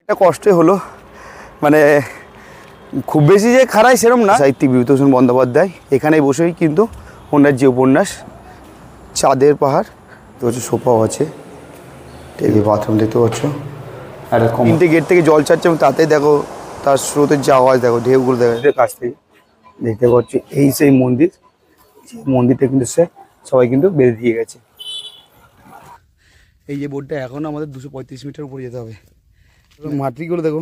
এটা কষ্টে হলো, মানে খুব বেশি যে খারাই সেরম না। সাহিত্যিক বিভূতিভূষণ বন্দ্যোপাধ্যায় এখানে বসেই কিন্তু ওনার যে উপন্যাস চাঁদের পাহাড়, তো হচ্ছে সোফাও আছে, এই বাথরুম দেখতে পাচ্ছ, আর তিনটে গেট থেকে জল ছাড়ছে এবং তাতে দেখো তার স্রোতের যে আওয়াজ, দেখো ঢেউগুলো দেখো কাছ থেকে দেখতে পাচ্ছি। এই সেই মন্দির, মন্দিরটা কিন্তু সবাই কিন্তু বেঁধে দিয়ে গেছে। এই যে বোর্ডটা এখন আমাদের 235 মিটার উপরে যেতে হবে। মাটিগুলো দেখো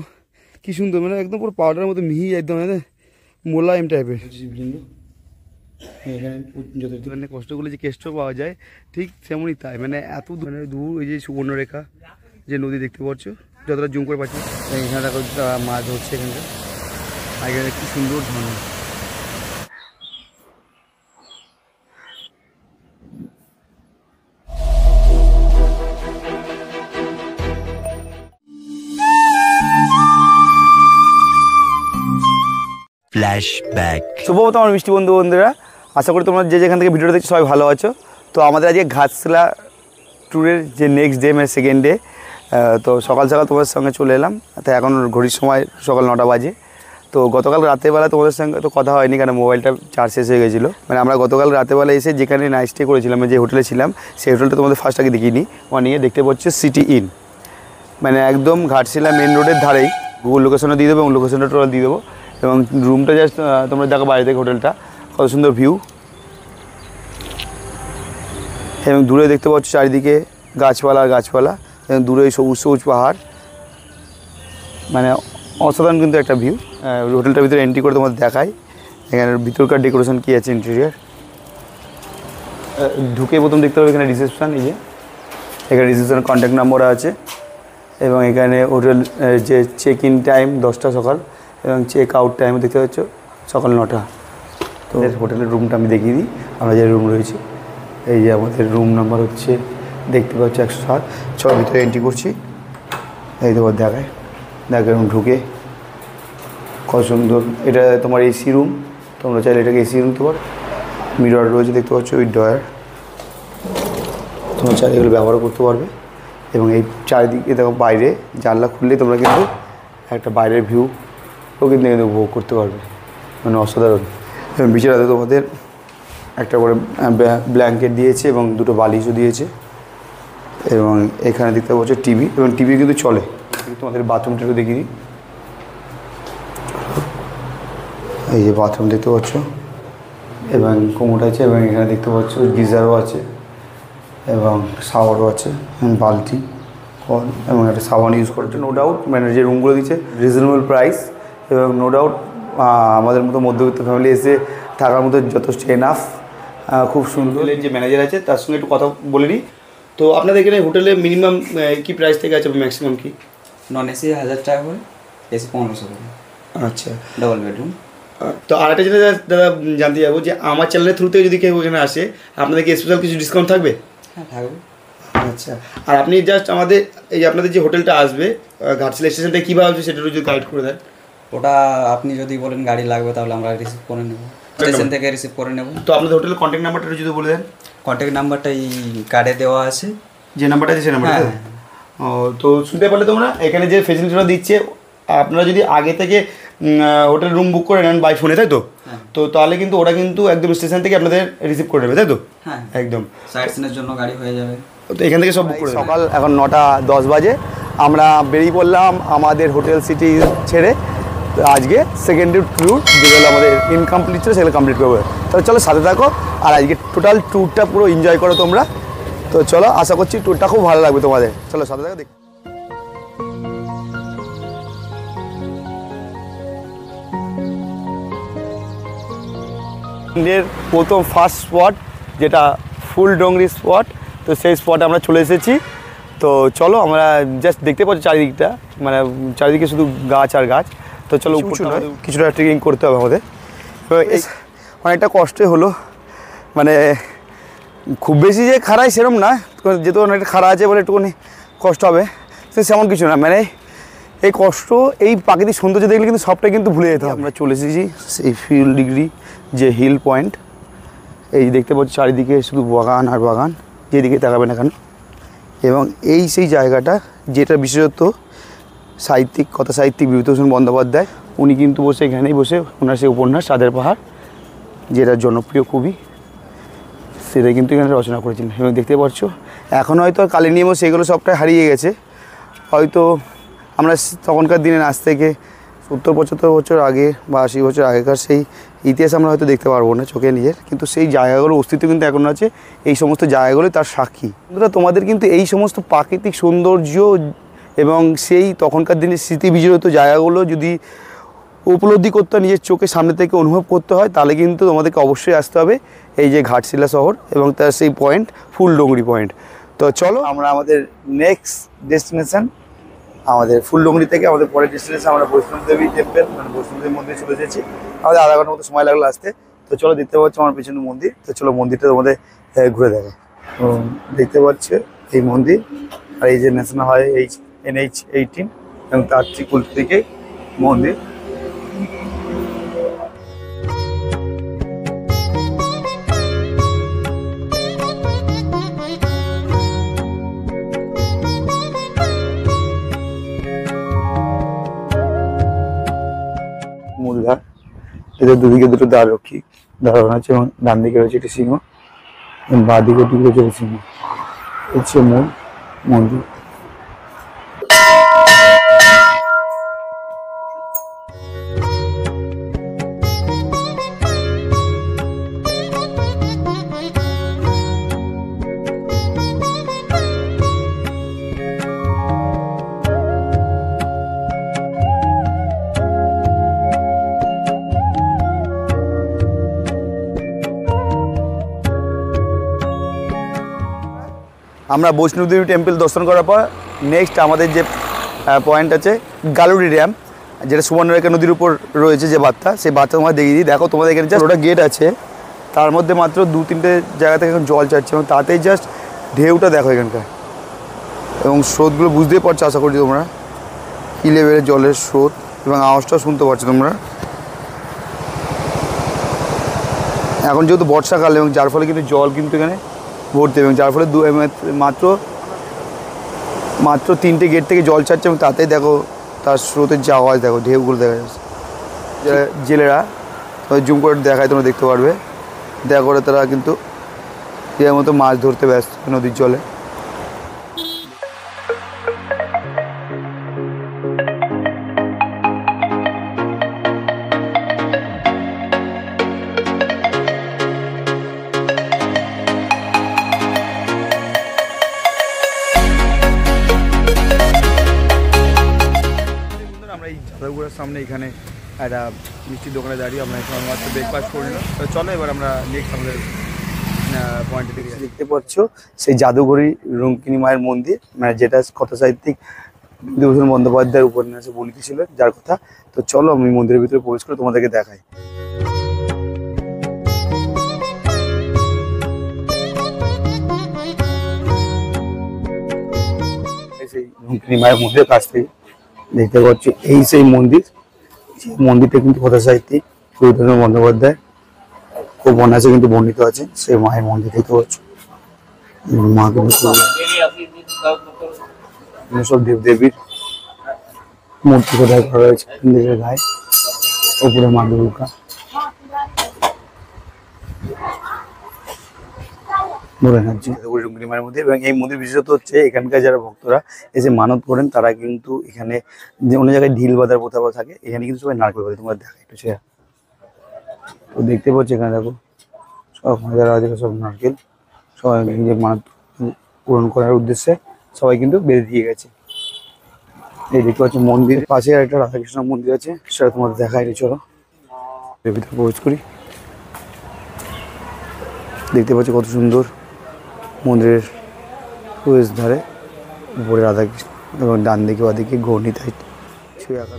কি সুন্দর, মানে একদম পুরো পাউডারের মতো মিহি, একদম মোলায়েম টাইপের। এখানে যত কষ্টগুলো যে কেষ্ট পাওয়া যায় ঠিক তেমনই তাই, মানে এত দূর ওই যে সুবর্ণরেখা যে নদী দেখতে পাচ্ছ, যতটা জুম করে পাচ্ছি এখানে দেখো মাছ ধরছে এখানটা, এখানে কি সুন্দর ঝর্ণা। ফ্ল্যাশব্যাক। শুভবত আমার মিষ্টি বন্ধুরা, আশা করি তোমরা যে যেখান থেকে ভিডিওটা দেখছো সবাই ভালো আছো। তো আমাদের আজকে ঘাটশিলা ট্যুরের যে নেক্সট ডে, মানে সেকেন্ড ডে। তো সকাল সকাল তোমাদের সঙ্গে চলে এলাম, তো এখন ঘড়ির সময় সকাল 9টা বাজে। তো গতকাল রাতেরবেলা তোমাদের সঙ্গে তো কথা হয়নি, কারণ মোবাইলটা চার্জ শেষ হয়ে গেছিলো। মানে আমরা গতকাল রাতেরবেলা এসে যেখানে নাইট স্টে করেছিলাম, যে হোটেলে ছিলাম, সেই হোটেলটা তোমাদের ফার্স্ট আগে দেখিনি। ওখানে দেখতে পাচ্ছি সিটি ইন, মানে একদম ঘাটশিলা মেন রোডের ধারেই। গুগল লোকেশনও দিয়ে দেবো এবং লোকেশনটা টোটাল দিয়ে দেবো। এবং রুমটা জাস্ট তোমরা দেখো বাইরে থেকে হোটেলটা কত সুন্দর ভিউ, এবং দূরে দেখতে পাচ্ছ চারিদিকে গাছপালা গাছপালা, এবং দূরে সবুজ সবুজ পাহাড়, মানে অসাধারণ কিন্তু একটা ভিউ। হোটেলটার ভিতরে এন্ট্রি করে তোমাদের দেখাই এখানে ভিতরকার ডেকোরেশন কী আছে, ইন্টেরিয়ার। ঢুকে প্রথম দেখতে হবে এখানে রিসেপশান, এই যে এখানে রিসেপশানের কন্ট্যাক্ট নাম্বার আছে, এবং এখানে হোটেল যে চেক ইন টাইম 10টা সকাল, এবং চেক আউট টাইম দেখতে পাচ্ছ সকাল 9টা। তো হোটেলের রুমটা আমি দেখিয়ে দিই, আমরা যে রুম রয়েছি। এই যে আমাদের রুম নাম্বার হচ্ছে দেখতে পাচ্ছ 107। চল ভিতরে এন্ট্রি করছি, এই তোমার দেখায় দেখ এরকম ঢুকে কত সুন্দর। এটা তোমার এসি রুম, তোমরা চাইলে এটাকে এসি রুম তোমার। মিরর রয়েছে দেখতে পাচ্ছ, উইথ ডয়ার, তোমরা চাইলে এগুলো ব্যবহার করতে পারবে। এবং এই চারিদিকে দেখো বাইরে জানলা খুললেই তোমরা কিন্তু একটা বাইরের ভিউ কিন্তু উপভোগ করতে পারবে, মানে অসাধারণ। এবং বিছানাতে তোমাদের একটা করে ব্ল্যাঙ্কেট দিয়েছে এবং দুটো বালিশও দিয়েছে। এবং এখানে দেখতে পাচ্ছ টিভি, এবং টিভি কিন্তু চলে। তোমাদের বাথরুমটা একটু দেখিয়ে দিই, এই যে বাথরুম দেখতে পাচ্ছ, এবং কোমোড আছে, এবং এখানে দেখতে পাচ্ছ গিজারও আছে, এবং শাওয়ারও আছে, বালতি, কল, এবং একটা সাবান ইউজ করার জন্য। নো ডাউট মানে যে রুমগুলো দিচ্ছে রিজনেবল প্রাইস, এবং নো ডাউট আমাদের মতো মধ্যবিত্ত ফ্যামিলি এসে থাকার মতো যথেষ্ট এনাফ। খুব সুন্দর। যে ম্যানেজার আছে তার সঙ্গে একটু কথা বলে নিই। তো আপনাদের এখানে হোটেলে মিনিমাম কি প্রাইস থেকে আছে, ম্যাক্সিমাম কি? নন এসি 1000 টাকা করে, এসি 1500 করে। আচ্ছা, ডাবল বেডরুম। তো আরেকটা যেটা দাদা জানতে যাবো, যে আমার চ্যানেলের থ্রুতে যদি কেউ এখানে আসে আপনাদের কি স্পেশাল কিছু ডিসকাউন্ট থাকবে? হ্যাঁ থাকবে। আচ্ছা, আর আপনি জাস্ট আমাদের এই যে আপনাদের যে হোটেলটা আসবে ঘাটশিলা স্টেশন থেকে কীভাবে আসবে সেটা যদি গাইড করে দেন। ওটা আপনি যদি বলেন গাড়ি লাগবে তাহলে আমরা রিসিভ করে নেব, স্টেশন থেকে রিসিভ করে নেব। তো আপনাদের হোটেলের কন্ট্যাক্ট নাম্বারটা যদি বলে দেন। কন্ট্যাক্ট নাম্বারটা এই কার্ডে দেওয়া আছে, যে নাম্বারটা আছে সেই নাম্বারটা। ও, তো শুনতে পারলে তোমরা এখানে যে ফেসিলিটিটা দিচ্ছে, আপনারা যদি আগে থেকে হোটেল রুম বুক করে নেন বাই ফোনে, তাই তো? তো তাহলে কিন্তু ওরা কিন্তু একদম স্টেশন থেকে আপনাদের রিসিভ করে নেবে, তাই তো? হ্যাঁ একদম। সাইট সিনের জন্য গাড়ি হয়ে যাবে। তো এখান থেকে সব বুক করে। সকাল এখন 9টা 10 বাজে, আমরা বেরিয়ে পড়লাম আমাদের হোটেল সিটি ছেড়ে। আজকে সেকেন্ড ট্যুর যেগুলো আমাদের ইনকমপ্লিট ছিল সেগুলো কমপ্লিট করবো। তাহলে চলো সাথে থাকো, আর আজকে টোটাল ট্যুরটা পুরো এনজয় করো তোমরা। তো চলো, আশা করছি ট্যুরটা খুব ভালো লাগবে তোমাদের। চলো সাথে থাকো, দেখি। প্রথম ফার্স্ট স্পট যেটা ফুলডোংরি স্পট, তো সেই স্পটে আমরা চলে এসেছি। তো চলো, আমরা জাস্ট দেখতে পাচ্ছি চারিদিকটা, মানে চারিদিকে শুধু গাছ আর গাছ। তো চলো, কিছুটা ট্রেকিং করতে হবে আমাদের। তো অনেকটা কষ্টই হলো, মানে খুব বেশি যে খারাই সেরম না, যেহেতু অনেকটা খাড়া আছে বলে একটুখানি কষ্ট হবে, সেমন কিছু না। মানে এই কষ্ট, এই প্রাকৃতিক সৌন্দর্য দেখলে কিন্তু সবটাই কিন্তু ভুলে যেতে হবে। আমরা চলে এসেছি সেই ফিল ডিগ্রি যে হিল পয়েন্ট। এই দেখতে পাচ্ছি চারিদিকে শুধু বাগান আর বাগান, যেদিকে তাকাবে না কেন। এবং এই সেই জায়গাটা যেটা বিশেষত সাহিত্যিক, কথা সাহিত্যিক বিভূতিভূষণ বন্দ্যোপাধ্যায়। উনি কিন্তু বসে এখানেই বসে ওনার সেই উপন্যাস চাঁদের পাহাড়, যেটা জনপ্রিয় কবি, সেটা কিন্তু এখানে রচনা করেছিলেন। এবং দেখতে পাচ্ছ এখন হয়তো আর কালী নিয়মও সেগুলো সবটাই হারিয়ে গেছে। হয়তো আমরা তখনকার দিনের আজ থেকে 70-75 বছর আগে বা 80 বছর আগেকার সেই ইতিহাস আমরা হয়তো দেখতে পারবো না চোখে নিজের, কিন্তু সেই জায়গাগুলোর অস্তিত্ব কিন্তু এখনও আছে। এই সমস্ত জায়গাগুলোই তার সাক্ষী। বন্ধুরা, তোমাদের কিন্তু এই সমস্ত প্রাকৃতিক সৌন্দর্য এবং সেই তখনকার দিনের স্মৃতি বিজড়িত জায়গাগুলো যদি উপলব্ধি করতে হয়, নিজের চোখের সামনে থেকে অনুভব করতে হয়, তাহলে কিন্তু তোমাদেরকে অবশ্যই আসতে হবে এই যে ঘাটশিলা শহর এবং তার সেই পয়েন্ট ফুলডুঙরি পয়েন্ট। তো চলো আমরা আমাদের নেক্সট ডেস্টিনেশন, আমাদের ফুলডুঙরি থেকে আমাদের পরের ডেস্টিনেশন আমরা বৈষ্ণবদেবী টেম্পল, মানে বৈষ্ণবদেবী মন্দিরে চলে এসেছি। আমাদের আধা ঘন্টার মতো সময় লাগলো আসতে। তো চলো, দেখতে পাচ্ছ আমার পেছনে মন্দির। তো চলো মন্দিরটা তোমাদের ঘুরে দেখো। তো দেখতে পাচ্ছে এই মন্দির, আর এই যে ন্যাশনাল হাইওয়ে NH 18 এবং তার ঠিক উল্টো দিকে মন্দির। মূলধার, এদের দুদিকে দুটো দ্বার রক্ষী দাঁড়ানো আছে এবং ডান দিকে রয়েছে একটি সিংহ এবং বাঁ দিকে ঠিক রয়েছে একটি সিংহ। হচ্ছে মূল মন্দির। আমরা বৈষ্ণবদেবী টেম্পল দর্শন করার পর নেক্সট আমাদের যে পয়েন্ট আছে গালুড়ি ড্যাম, যেটা সুবর্ণরেখা নদীর উপর রয়েছে যে বাঁধটা, সেই বাঁধটা তোমার দেখিয়ে দিই। দেখো তোমাদের এখানে জাস্ট ওটা গেট আছে, তার মধ্যে মাত্র 2-3টে জায়গা থেকে এখন জল ছাড়ছে এবং তাতেই জাস্ট ঢেউটা দেখো এখানকার, এবং স্রোতগুলো বুঝতেই পারছো আশা করছি তোমরা, কী লেভেলের জলের স্রোত, এবং আওয়াজটাও শুনতে পাচ্ছ তোমরা। এখন যেহেতু বর্ষাকাল এবং যার ফলে কিন্তু জল কিন্তু এখানে ভর্তি, এবং যার ফলে মাত্র 3টে গেট থেকে জল ছাড়ছে এবং তাতেই দেখো তার স্রোতের যে আওয়াজ, দেখো ঢেউগুলো দেখা যাচ্ছে। জেলেরা জুম করে দেখায়, তোমরা দেখতে পারবে, দেখা করে তারা কিন্তু এর মতো মাছ ধরতে ব্যস্ত নদীর জলে। আমরা এই যাদবপুরের সামনে এখানে একটা মিষ্টির দোকানে দাঁড়িয়ে আমরা এখানে মাত্র ব্রেকফাস্ট করলাম। তো চলো এবার আমরা নেক্সট আমাদের পয়েন্টে দিকে দেখতে পাচ্ছ সেই জাদুঘরি রঙ্কিনী মায়ের মন্দির, মানে যেটা কথা সাহিত্যিক বিভূতিভূষণ বন্দ্যোপাধ্যায়ের উপন্যাসে বর্ণিত ছিল, যার কথা। তো চলো আমি মন্দিরের ভিতরে প্রবেশ করে তোমাদেরকে দেখাই। সেই রঙ্কিনী মায়ের মন্দিরের কাছ থেকে দেখতে পাচ্ছি এই সেই মন্দির, মন্দিরটা কিন্তু কথা সাহিত্যিক বিভূতিভূষণ বন্দ্যোপাধ্যায় খুব উপন্যাসে কিন্তু বর্ণিত আছে। সেই মায়ের মন্দির দেখতে পাচ্ছ, মা কিন্তু সব দেবদেবীর মূর্তি কোথায় করা রয়েছে মন্দিরের গায়ে, উপরে মা দুর্গা, রঙ্কিনী মায়ের মন্দির। এবং এই মন্দির বিশেষত হচ্ছে এখানকার যারা ভক্তরা এসে মানত করেন, তারা কিন্তু এখানে যে অন্য জায়গায় ঢিল বাঁধার প্রথা থাকে, এখানে কিন্তু সবাই নারকেল বাঁধে। তোমরা দেখা একটু চেয়ার তো দেখতে পাচ্ছি এখানে, দেখো সব যারা আছে সব নারকেল সবাই নিজের মানত পূরণ করার উদ্দেশ্যে সবাই কিন্তু বেঁধে দিয়ে গেছে। এই দেখতে পাচ্ছি মন্দির পাশে একটা রাধাকৃষ্ণ মন্দির আছে, সেটা তোমাদের দেখাই। চলো এর ভিতরে প্রবেশ করি। দেখতে পাচ্ছি কত সুন্দর মন্দিরের প্রবেশ ধারে উপরে রাধাকৃষ্ণ এবং ডান দিকে বাদিকে গৌরনীতাই ছবি আঁকা।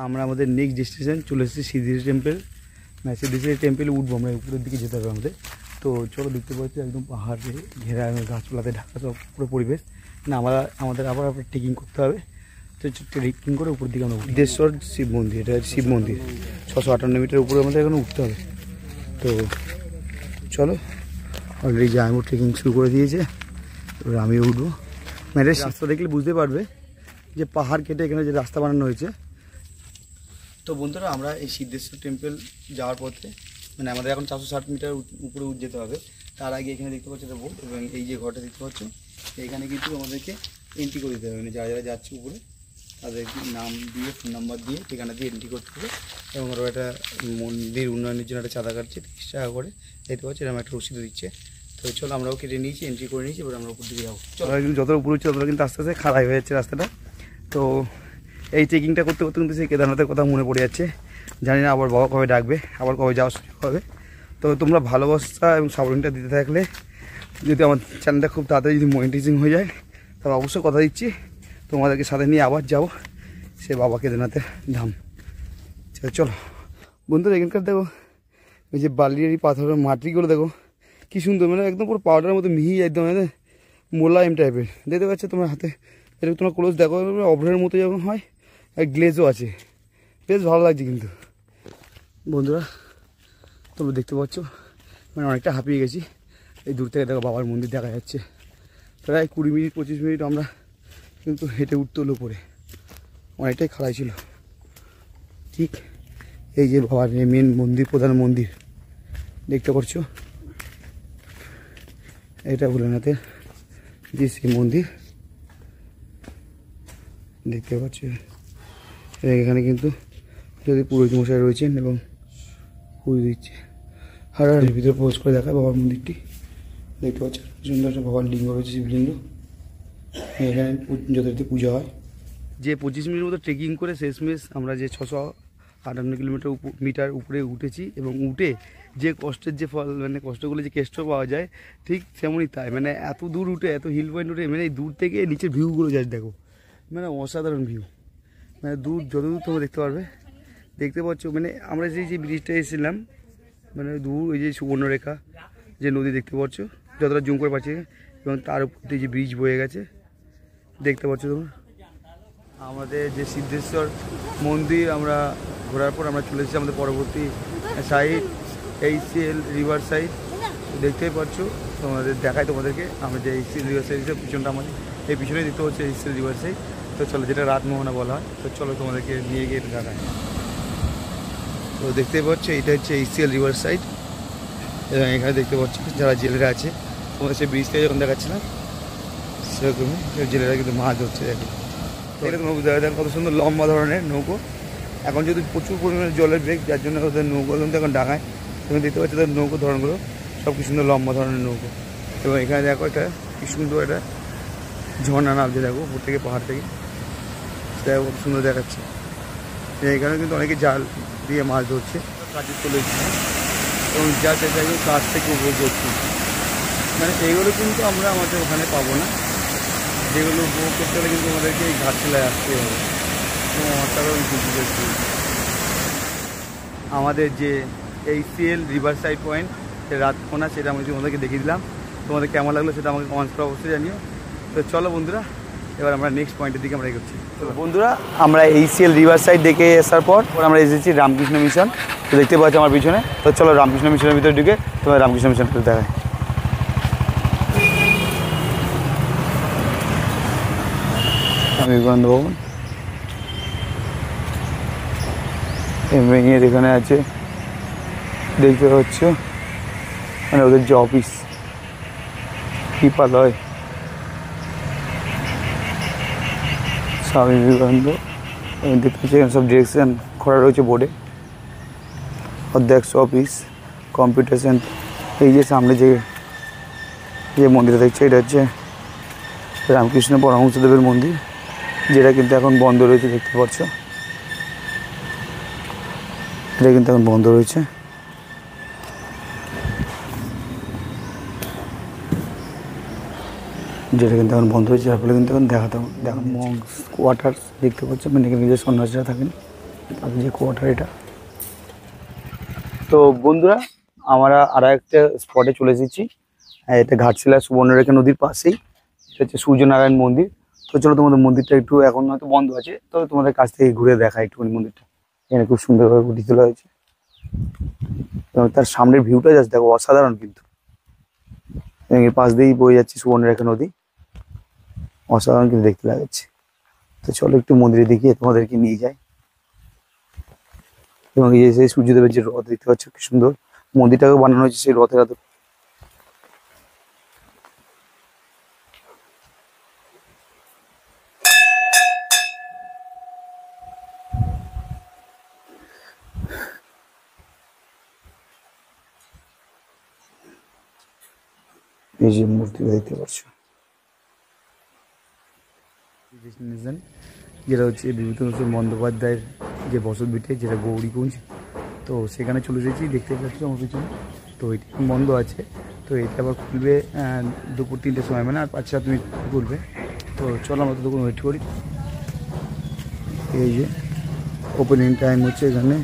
আমরা আমাদের নেক্সট ডেস্টিনেশন চলে এসেছি সিদ্ধি টেম্পল। মানে সিদ্ধেশ্বরী টেম্পেলে উঠবো আমরা, উপরের দিকে যেতে হবে আমাদের। তো চলো, দেখতে পাচ্ছি একদম পাহাড়ে ঘেরা, গাছপালাতে ঢাকা সব পুরো পরিবেশ। না আমাদের আবার ট্রেকিং করতে হবে। তো ট্রেকিং করে উপর দিকে আমরা সিদ্ধেশ্বর শিব মন্দির, এটা শিব মন্দির 658 মিটার উপরে আমাদের এখানে উঠতে হবে। তো চলো, অলরেডি জায়গা ট্রেকিং শুরু করে দিয়েছে, এবার আমিও উঠবো। মানে রাস্তা দেখলে বুঝতে পারবে যে পাহাড় কেটে এখানে যে রাস্তা বানানো হয়েছে। তো বন্ধুরা, আমরা এই সিদ্ধেশ্বর টেম্পল যাওয়ার পথে, মানে আমাদের এখন 460 মিটার উপরে যেতে হবে। তার আগে এখানে দেখতে পাচ্ছি একটা বোর্ড, এবং এই যে ঘরটা দেখতে পাচ্ছ, এখানে কিন্তু আমাদেরকে এন্ট্রি করে দিতে হবে। মানে যারা যারা যাচ্ছে উপরে তাদের নাম দিয়ে, ফোন নাম্বার দিয়ে, ঠিকানা দিয়ে এন্ট্রি করতে হবে। এবং ওরা একটা মন্দির উন্নয়নের জন্য একটা চাঁদা কাটছে 30 টাকা করে, দেখতে পাচ্ছি এরকম একটা রসিদও দিচ্ছে। তো চলো, আমরাও কেটে নিয়েছি, এন্ট্রি করে নিয়েছি, এবার আমরা উপর দিকে যাবো। চলো, কিন্তু যত উপরে উঠছে ততটা কিন্তু আস্তে আস্তে খারাপ হয়ে যাচ্ছে রাস্তাটা। তো এই ট্রেকিংটা করতে করতে কিন্তু সেই কেদারনাথের কথা মনে পড়ে যাচ্ছে। জানি না আবার বাবা কবে ডাকবে, আবার কবে যাওয়ার সুযোগ হবে। তো তোমরা ভালোবাসা এবং সাপোর্টিংটা দিতে থাকলে, যদি আমার চ্যানেলটা খুব তাড়াতাড়ি যদি মনিটাইজিং হয়ে যায়, তাহলে অবশ্যই কথা দিচ্ছি তোমাদেরকে সাথে নিয়ে আবার যাবো সে বাবা কেদারনাথের ধাম। চলো বন্ধুরা, এখানকার দেখো এই যে বালির পাথরের মাটিগুলো দেখো কি সুন্দর, মানে একদম পুরো পাউডারের মতো মিহি, একদম মোলায়েম টাইপের। দেখতে পাচ্ছ তোমার হাতে, এটা তোমার ক্লোজ দেখো, অভ্রের মতো যখন হয়, আর গ্লেজও আছে, বেশ ভালো লাগছে। কিন্তু বন্ধুরা, তোমরা দেখতে পাচ্ছ মানে অনেকটা হাঁপিয়ে গেছি। এই দূর থেকে দেখো বাবার মন্দির দেখা যাচ্ছে। প্রায় 20 মিনিট 25 মিনিট আমরা কিন্তু হেঁটে উঠতে হলো উপরে, অনেকটাই খাড়াই ছিল। ঠিক এই যে বাবার মেন মন্দির, প্রধান মন্দির দেখতে পাচ্ছ, এটা ভোলেনাথের যে শিব মন্দির দেখতে পাচ্ছ। এখানে কিন্তু যদি পুরোহিত মশাই রয়েছেন এবং পুজো দিচ্ছে। আর ভিতরে প্রবেশ করে দেখায় বাবার মন্দিরটি, দেখতে পাচ্ছ সুন্দর একটা বাবার লিঙ্গ রয়েছে, শিবলিঙ্গ। এখানে যথারীতি পূজা হয়। যে 25 মিনিটের মতো ট্রেকিং করে শেষমেশ আমরা যে 658 মিটার উপরে উঠেছি, এবং উঠে যে কষ্টের যে ফল, মানে কষ্টগুলো যে কেষ্ট পাওয়া যায়, ঠিক তেমনই তাই। মানে এত দূর উঠে, এত হিল পয়েন্ট উঠে, মানে এই দূর থেকে নিচের ভিউগুলো যাচ্ছে দেখো, মানে অসাধারণ ভিউ। মানে দূর যতদূর তোমরা দেখতে পারবে, দেখতে পাচ্ছ। মানে আমরা যে ব্রিজটা এসেছিলাম, মানে দূর ওই যে সুবর্ণরেখা যে নদী দেখতে পাচ্ছ, যতটা জুম করে পাচ্ছি, এবং তার উপর দিয়ে যে ব্রিজ বয়ে গেছে দেখতে পাচ্ছ তোমরা। আমাদের যে সিদ্ধেশ্বর মন্দির আমরা ঘোরার পর আমরা চলে এসেছি আমাদের পরবর্তী সাইড, HCL রিভার সাইড। দেখতেই পাচ্ছ, তোমাদের দেখায় তোমাদেরকে আমরা যে HCL রিভার সাইডের পিছনটা, আমাদের এই পিছনেই দেখতে হচ্ছে HCL রিভার সাইড। তো চলো, যেটা রাতমোহনা বলা হয়। তো চলো তোমাদেরকে নিয়ে গিয়ে দেখায়। তো দেখতেই পাচ্ছ, এটা হচ্ছে HCL রিভার সাইড, এবং এখানে দেখতে পাচ্ছ যারা জেলেরা আছে, তোমাদের সেই ব্রিজ থেকে যখন দেখাচ্ছিলাম সেরকমই জেলেরা কিন্তু মাছ ধরছে। দেখো এটা তোমরা বুঝতে পারবে, কত সুন্দর লম্বা ধরনের নৌকো। এখন যেহেতু প্রচুর পরিমাণে জলের বেগ, যার জন্য ওদের নৌকো কিন্তু এখন ডাঙায়। তুমি দেখতে পাচ্ছ তাদের নৌকো ধরনগুলো সব কি সুন্দর লম্বা ধরনের নৌকো। এবং এখানে দেখো এটা কি সুন্দর একটা ঝর্ণা নামছে, দেখো উপর থেকে, পাহাড় থেকে, সেটা খুব সুন্দর দেখাচ্ছে। এখানে কিন্তু অনেকে জাল দিয়ে মাছ ধরছে, কাজে চলে এসেছে, এবং যা সেটা কাজ থেকে উপভোগ করছি। মানে এইগুলো কিন্তু আমরা আমাদের ওখানে পাবো না, যেগুলো উপভোগ করতে হলে কিন্তু আমাদেরকে এই ঘাটশিলায় আসতে হবে। এবং অসাধারণ কিন্তু আমাদের যে HCL রিভার সাইড পয়েন্ট, সে রাতমোহনা, সেটা আমি তোমাদেরকে দেখিয়ে দিলাম। তোমাদের কেমন লাগলো সেটা আমাকে কমেন্টস করে অবশ্যই জানিও। তো চলো বন্ধুরা, এবার আমরা নেক্সট পয়েন্টের দিকে আমরা এগোচ্ছি। তো বন্ধুরা, আমরা HCL রিভার সাইড দেখে আসার পর আমরা এসেছি রামকৃষ্ণ মিশন। তো দেখতে পাচ্ছি আমার পিছনে। তো চলো রামকৃষ্ণ মিশনের ভিতরে ঢুকে তোমার রামকৃষ্ণ মিশনটা দেখায়। বিবেকানন্দ ভবন এখানে আছে, দেখতে পাচ্ছ, মানে ওদের যে অফিস, কৃপালয়, স্বামী বিবেকানন্দ। দেখতে পাচ্ছি এখানে সব ডিরেকশন করা রয়েছে বোর্ডে। অধ্যক্ষ অফিস, কম্পিউটার সেন্টার। এই যে সামনে যে মন্দিরটা দেখছে, এটা হচ্ছে রামকৃষ্ণ পরমহংসদেবের মন্দির, যেটা কিন্তু এখন বন্ধ রয়েছে। দেখতে পাচ্ছ, এটা কিন্তু এখন বন্ধ রয়েছে। যেটা কিন্তু এখন বন্ধ হয়েছে, যার ফলে কিন্তু এখন দেখো মংস কোয়ার্টার দেখতে পাচ্ছ, মানে এখানে যে সন্ন্যাসীরা থাকেন তাদের যে কোয়ার্টার, এটা তো বন্ধুরা, আমরা আর একটা স্পটে চলে এসেছি। এটা ঘাটশিলা সুবর্ণরেখা নদীর পাশেই। এটা হচ্ছে সূর্যনারায়ণ মন্দির। তো চলো তোমাদের মন্দিরটা একটু এখন হয়তো বন্ধ আছে, তো তোমাদের কাছ থেকে ঘুরে দেখা একটুখানি মন্দিরটা। এখানে খুব সুন্দরভাবে ফুটিয়ে তোলা হয়েছে এবং তার সামনের ভিউটা জাস্ট দেখো, অসাধারণ কিন্তু। এবং এর পাশ দিয়েই বয়ে যাচ্ছে সুবর্ণরেখা নদী, অসাধারণ কিন্তু দেখতে লাগাচ্ছে। তো চলো একটু মন্দিরের দিকে তোমাদেরকে নিয়ে যাই। এবং এই যে সেই সূর্যদেবের যে রথ দেখতে পাচ্ছ, কি সুন্দর মন্দিরটাকে বানানো হয়েছে সেই রথের আদর। এই যে মূর্তিটা দেখতে পাচ্ছ, ডেস্টিনেশন যেটা হচ্ছে বিভূতিভূষণ বন্দ্যোপাধ্যায়ের যে বসত ভিটে, যেটা গৌরীকুঞ্জ। তো সেখানে চলে এসেছি, দেখতে পাচ্ছি আমার পিছনে। তো এটি বন্ধ আছে, তো এটা আবার খুলবে দুপুর 3টের সময়, মানে আর 5-7 মিনিট খুলবে। তো চলো আমরা ততক্ষণ ওয়েট করি। এই যে ওপেনিং টাইম হচ্ছে এখানে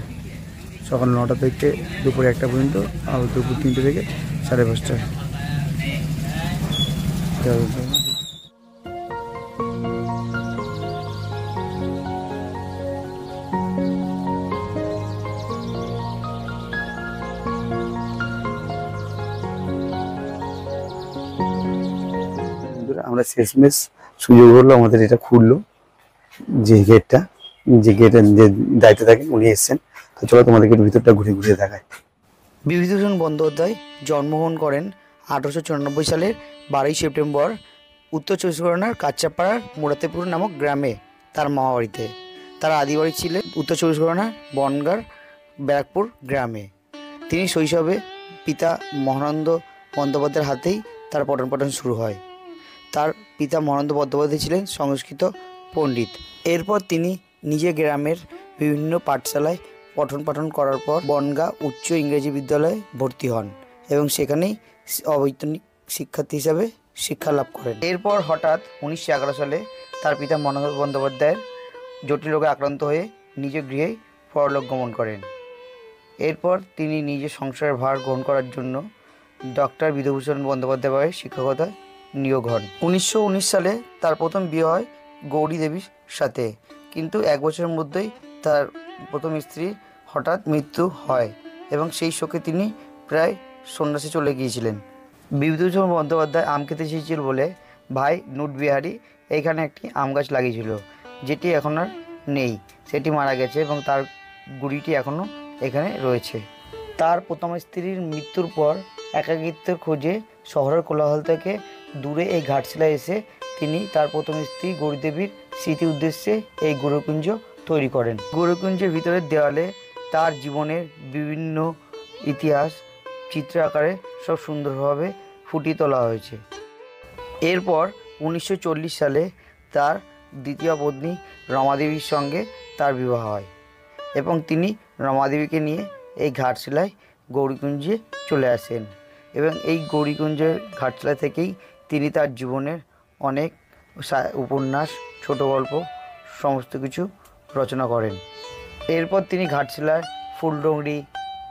সকাল 9টা থেকে দুপুর 1টা পর্যন্ত, আর দুপুর 3টে থেকে 5:30। আমরা শেষমেশ সুযোগ হলো, আমাদের এটা খুললো যে গেটটা, যে গেটের যে দায়িত্বে থাকেন উনি এসছেন। তো চলো তোমাদেরকে একটু ভিতরটা ঘুরে ঘুরে দেখায়। বিভূতিভূষণ বন্দ্যোপাধ্যায় জন্মগ্রহণ করেন 1894 সালের 12ই সেপ্টেম্বর উত্তর চব্বিশ পরগনার কাচ্চাপাড়ার মুরাতেপুর নামক গ্রামে তার মামাবাড়িতে। তার আদিবাড়ি ছিলেন উত্তর চব্বিশ পরগনার বনগাঁর ব্যারাকপুর গ্রামে। তিনি শৈশবে পিতা মহানন্দ বন্দ্যোপাধ্যায়ের হাতেই তার পঠন পাঠন শুরু হয়। তার পিতা মহানন্দ বন্দ্যোপাধ্যায় ছিলেন সংস্কৃত পণ্ডিত। এরপর তিনি নিজে গ্রামের বিভিন্ন পাঠশালায় পঠন পাঠন করার পর বনগাঁ উচ্চ ইংরেজি বিদ্যালয়ে ভর্তি হন এবং সেখানেই অবৈতনিক শিক্ষার্থী হিসাবে শিক্ষা লাভ করেন। এরপর হঠাৎ 1911 সালে তার পিতা মনোহর বন্দ্যোপাধ্যায়ের জটিল রোগে আক্রান্ত হয়ে নিজ গৃহেই পরলোক গমন করেন। এরপর তিনি নিজের সংসারের ভার গ্রহণ করার জন্য ডক্টর বিধুভূষণ বন্দ্যোপাধ্যায়ের শিক্ষকতায় নিয়োগ হন। 1919 সালে তার প্রথম বিয়ে হয় গৌরী দেবীর সাথে, কিন্তু 1 বছরের মধ্যেই তার প্রথম স্ত্রীর হঠাৎ মৃত্যু হয় এবং সেই শোকে তিনি প্রায় সন্ন্যাসে চলে গিয়েছিলেন। বিভূতিভূষণ বন্দ্যোপাধ্যায় আম খেতে চেয়েছিল বলে ভাই নুটবিহারী এইখানে একটি আম গাছ লাগিয়েছিল, যেটি এখন আর নেই, সেটি মারা গেছে এবং তার গুড়িটি এখনও এখানে রয়েছে। তার প্রথম স্ত্রীর মৃত্যুর পর একাকিত্বের খোঁজে শহরের কোলাহল থেকে দূরে এই ঘাটশিলায় এসে তিনি তার প্রথম স্ত্রী গৌরীদেবীর স্মৃতি উদ্দেশ্যে এই গৌরকুঞ্জ তৈরি করেন। গৌরকুঞ্জের ভিতরের দেওয়ালে তার জীবনের বিভিন্ন ইতিহাস চিত্র আকারে সব সুন্দরভাবে ফুটিয়ে তোলা হয়েছে। এরপর 1940 সালে তার দ্বিতীয় পত্নী রমাদেবীর সঙ্গে তার বিবাহ হয় এবং তিনি রমাদেবীকে নিয়ে এই ঘাটশিলায় গৌরীকুঞ্জে চলে আসেন এবং এই গৌরীকুঞ্জের ঘাটশিলা থেকেই তিনি তার জীবনের অনেক উপন্যাস, ছোট গল্প সমস্ত কিছু রচনা করেন। এরপর তিনি ঘাটশিলার ফুলডোংরি,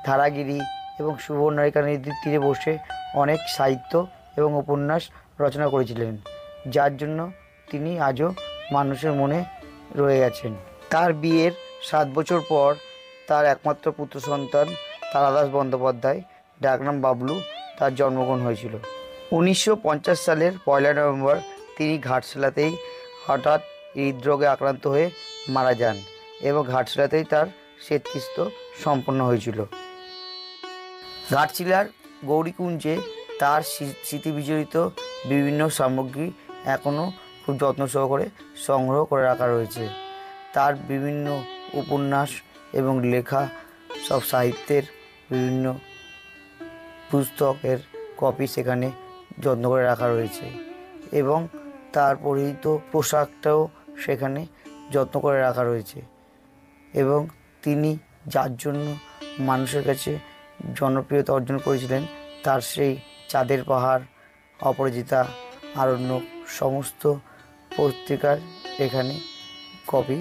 ধারাগিরি এবং সুবর্ণরেখা নদীর তীরে বসে অনেক সাহিত্য এবং উপন্যাস রচনা করেছিলেন, যার জন্য তিনি আজও মানুষের মনে রয়ে গেছেন। তার বিয়ের 7 বছর পর তার একমাত্র পুত্র সন্তান তারাদাস বন্দ্যোপাধ্যায়, ডাকনাম বাবলু, তার জন্মগ্রহণ হয়েছিল। 1950 সালের 1 নভেম্বর তিনি ঘাটশিলাতেই হঠাৎ হৃদরোগে আক্রান্ত হয়ে মারা যান এবং ঘাটশিলাতেই তার শেষকৃত্য সম্পন্ন হয়েছিল। ঘাটশিলার গৌরীকুঞ্জে তার স্মৃতি বিজড়িত বিভিন্ন সামগ্রী এখনও খুব যত্ন সহকারে সংগ্রহ করে রাখা রয়েছে। তার বিভিন্ন উপন্যাস এবং লেখা সব সাহিত্যের বিভিন্ন পুস্তকের কপি সেখানে যত্ন করে রাখা রয়েছে এবং তার পরিহিত পোশাকটাও সেখানে যত্ন করে রাখা রয়েছে এবং তিনি যার জন্য মানুষের কাছে জনপ্রিয়তা অর্জন করেছিলেন, তার সেই চাঁদের পাহাড়, অপরাজিতা, আরণ্যক সমস্ত পত্রিকার এখানে কপি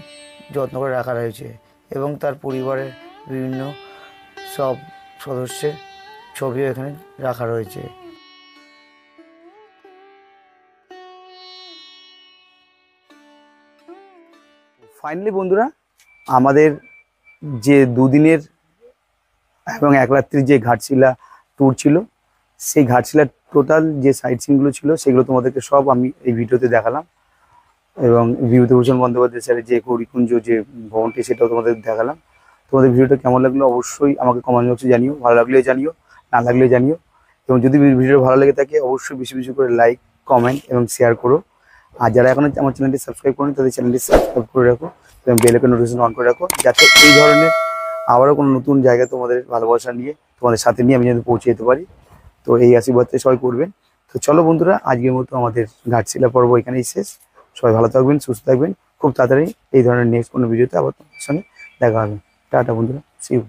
যত্ন করে রাখা রয়েছে এবং তার পরিবারের বিভিন্ন সব সদস্যের ছবিও এখানে রাখা রয়েছে। ফাইনালি বন্ধুরা, আমাদের যে দুদিনের এবং এক রাত্রির যে ঘাটশিলা ট্যুর ছিল, সেই ঘাটশিলার টোটাল যে সাইট সিনগুলো ছিল সেগুলো তোমাদেরকে সব আমি এই ভিডিওতে দেখালাম। এবং বিভূতিভূষণ বন্দ্যোপাধ্যায় স্যারের যে গৌরীকুঞ্জ যে ভবনটি, সেটাও তোমাদের দেখালাম। তোমাদের ভিডিওটা কেমন লাগলো অবশ্যই আমাকে কমেন্ট বক্সে জানিও, ভালো লাগলেও জানিও, না লাগলেও জানিও। এবং যদি ভিডিও ভালো লেগে থাকে অবশ্যই বেশি বেশি করে লাইক, কমেন্ট এবং শেয়ার করো। আর যারা এখনো আমার চ্যানেলটি সাবস্ক্রাইব করেনি তাদের চ্যানেলটি সাবস্ক্রাইব করে রাখো এবং বেল আইকন নোটিফিকেশন অন করে রাখো, যাতে এই ধরনের আবারও কোনো নতুন জায়গায় তোমাদের ভালোবাসা নিয়ে, তোমাদের সাথে নিয়ে আমি যেন পৌঁছে যেতে পারি। তো এই আশীর্বাদটা সবাই করবেন। তো চলো বন্ধুরা, আজকের মতো আমাদের ঘাটশিলা পর্ব এখানেই শেষ। সবাই ভালো থাকবেন, সুস্থ থাকবেন। খুব তাড়াতাড়ি এই ধরনের নেক্সট কোনো ভিডিওতে আবার তোমাদের সঙ্গে দেখা হবে। টাটা বন্ধুরা, সি ইউ।